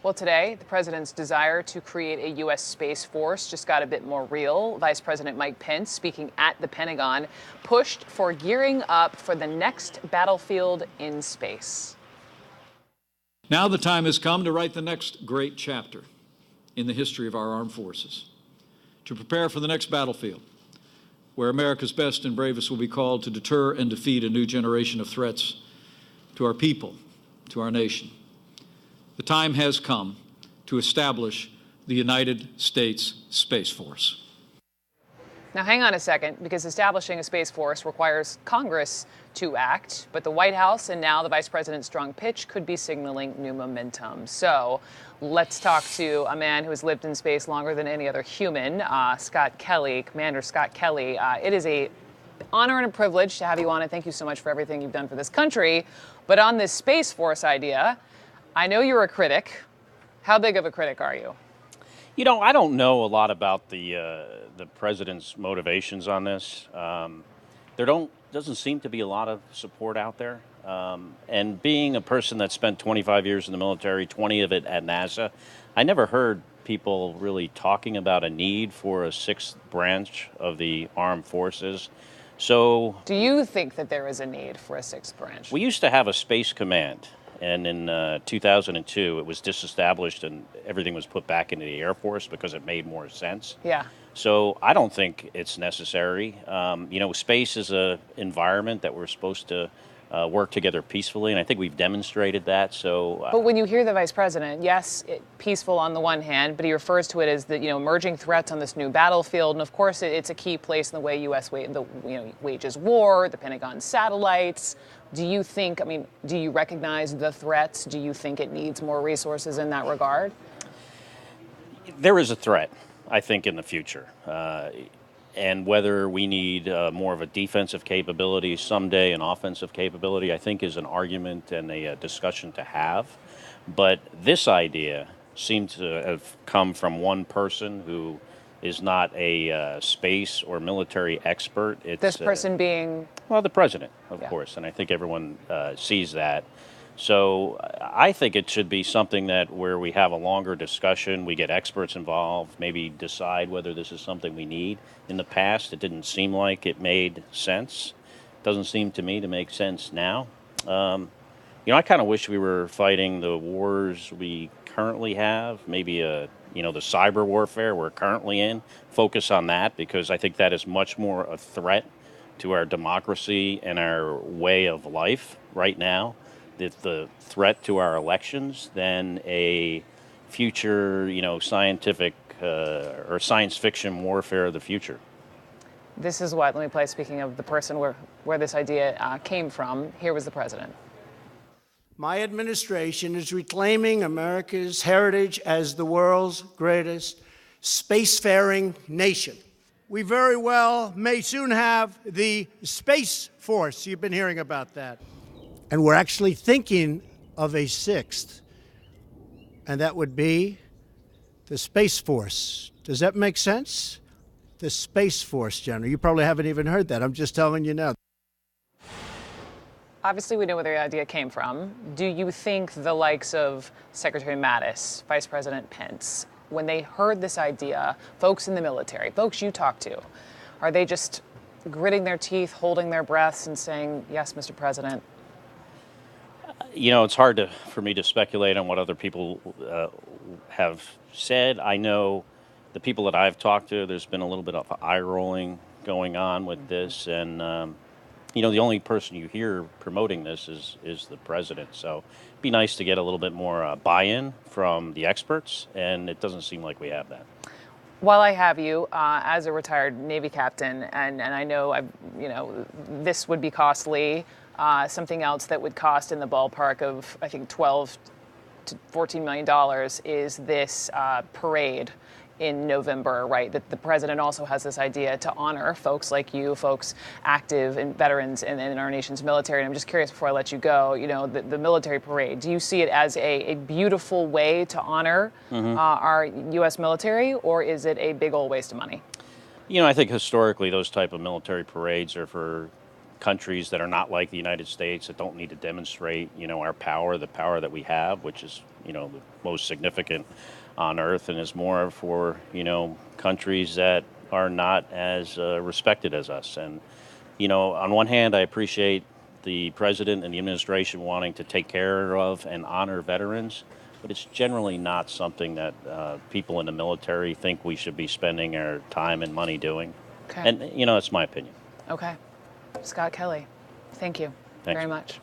Well, today, the president's desire to create a U.S. Space Force just got a bit more real. Vice President Mike Pence, speaking at the Pentagon, pushed for gearing up for the next battlefield in space. Now the time has come to write the next great chapter in the history of our armed forces, to prepare for the next battlefield, where America's best and bravest will be called to deter and defeat a new generation of threats to our people, to our nation. The time has come to establish the United States Space Force. Now, hang on a second, because establishing a Space Force requires Congress to act, but the White House and now the Vice President's strong pitch could be signaling new momentum. So let's talk to a man who has lived in space longer than any other human, Scott Kelly, Commander Scott Kelly. It is an honor and a privilege to have you on, and thank you so much for everything you've done for this country. But on this Space Force idea, I know you're a critic. How big of a critic are you? You know, I don't know a lot about the president's motivations on this. Doesn't seem to be a lot of support out there. And being a person that spent 25 years in the military, 20 of it at NASA, I never heard people really talking about a need for a sixth branch of the armed forces. So, do you think that there is a need for a sixth branch? We used to have a space command. And in 2002, it was disestablished and everything was put back into the Air Force because it made more sense. Yeah. So I don't think it's necessary. Space is an environment that we're supposed to work together peacefully, and I think we've demonstrated that. But when you hear the Vice President, yes, peaceful on the one hand, but he refers to it as the emerging threats on this new battlefield, and of course it's a key place in the way U.S. wages war, the Pentagon satellites. Do you think? Do you recognize the threats? Do you think it needs more resources in that regard? There is a threat, I think, in the future. And whether we need more of a defensive capability someday, an offensive capability, I think is an argument and a discussion to have. But this idea seems to have come from one person who is not a space or military expert. This person being? Well, the president, of course, and I think everyone sees that. So I think it should be something that where we have a longer discussion, we get experts involved, maybe decide whether this is something we need. In the past, it didn't seem like it made sense. Doesn't seem to me to make sense now. I kind of wish we were fighting the wars we currently have, maybe the cyber warfare we're currently in, focus on that, because I think that is much more a threat to our democracy and our way of life right now. The threat to our elections than a future, scientific or science fiction warfare of the future. This is what, let me play, speaking of the person where this idea came from, here was the president. My administration is reclaiming America's heritage as the world's greatest spacefaring nation. We very well may soon have the Space Force. You've been hearing about that. And we're actually thinking of a sixth, and that would be the Space Force. Does that make sense? The Space Force, General. You probably haven't even heard that. I'm just telling you now. Obviously, we know where the idea came from. Do you think the likes of Secretary Mattis, Vice President Pence, when they heard this idea, folks in the military, folks you talk to, are they just gritting their teeth, holding their breaths, and saying, yes, Mr. President? It's hard for me to speculate on what other people have said. I know the people that I've talked to, there's been a little bit of eye rolling going on with this. And, the only person you hear promoting this is the president. So it'd be nice to get a little bit more buy-in from the experts. And it doesn't seem like we have that. While I have you, as a retired Navy captain, and I know, this would be costly, something else that would cost in the ballpark of, I think, $12 to $14 million is this parade in November, right? That the president also has this idea to honor folks like you, folks active and veterans in our nation's military. And I'm just curious, before I let you go, the military parade, do you see it as a beautiful way to honor our U.S. military, or is it a big old waste of money? I think historically those type of military parades are for countries that are not like the United States, that don't need to demonstrate, our power, the power that we have, which is, the most significant on earth, and is more for, countries that are not as respected as us. And, on one hand, I appreciate the president and the administration wanting to take care of and honor veterans, but it's generally not something that people in the military think we should be spending our time and money doing. Okay. And, it's my opinion. Okay. Scott Kelly, thank you Thanks. very much.